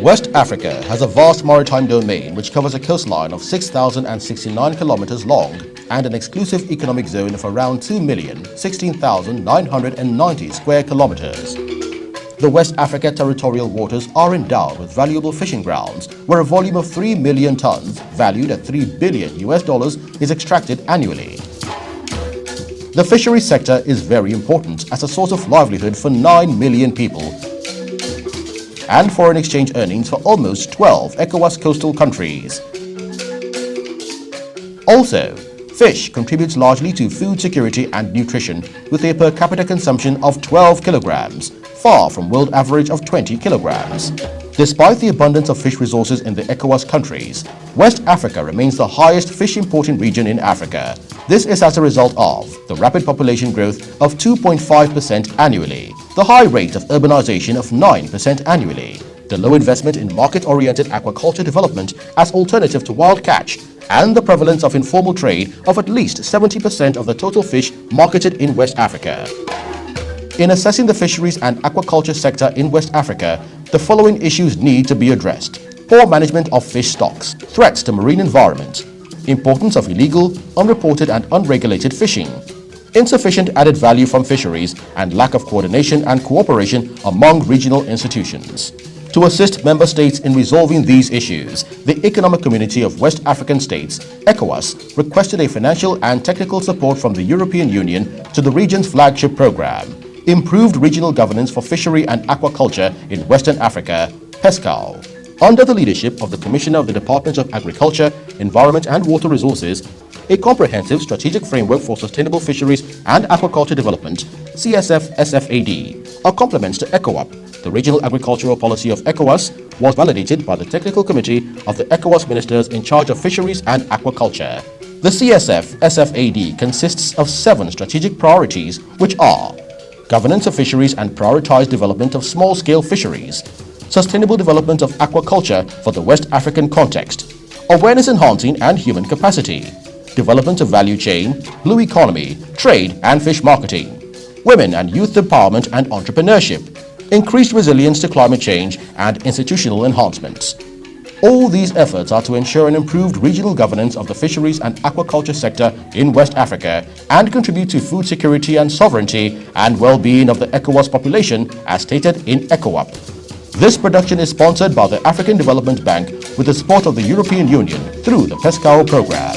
West Africa has a vast maritime domain which covers a coastline of 6,069 kilometers long and an exclusive economic zone of around 2,016,990 square kilometers. The West Africa territorial waters are endowed with valuable fishing grounds where a volume of 3 million tons, valued at $3 billion, is extracted annually. The fisheries sector is very important as a source of livelihood for 9 million people and foreign exchange earnings for almost 12 ECOWAS coastal countries. Also, fish contributes largely to food security and nutrition with a per capita consumption of 12 kilograms, far from world average of 20 kilograms. Despite the abundance of fish resources in the ECOWAS countries, West Africa remains the highest fish importing region in Africa. This is as a result of the rapid population growth of 2.5% annually, the high rate of urbanization of 9% annually, the low investment in market-oriented aquaculture development as alternative to wild catch, and the prevalence of informal trade of at least 70% of the total fish marketed in West Africa. In assessing the fisheries and aquaculture sector in West Africa, the following issues need to be addressed: poor management of fish stocks, threats to marine environment, importance of illegal, unreported and unregulated fishing, insufficient added value from fisheries, and lack of coordination and cooperation among regional institutions. To assist member states in resolving these issues, the Economic Community of West African States, ECOWAS, requested a financial and technical support from the European Union to the region's flagship program, Improved Regional Governance for Fishery and Aquaculture in Western Africa, PESCAL. Under the leadership of the Commissioner of the Department of Agriculture, Environment and Water Resources, a comprehensive strategic framework for sustainable fisheries and aquaculture development, CSF SFAD, a complement to ECOWAP, the regional agricultural policy of ECOWAS, was validated by the Technical Committee of the ECOWAS ministers in charge of fisheries and aquaculture. The CSF SFAD consists of 7 strategic priorities, which are governance of fisheries and prioritized development of small-scale fisheries, sustainable development of aquaculture for the West African context, awareness enhancing and human capacity, development of value chain, blue economy, trade and fish marketing, women and youth empowerment and entrepreneurship, increased resilience to climate change and institutional enhancements. All these efforts are to ensure an improved regional governance of the fisheries and aquaculture sector in West Africa and contribute to food security and sovereignty and well-being of the ECOWAS population as stated in ECOWAP. This production is sponsored by the African Development Bank with the support of the European Union through the PESCAL program.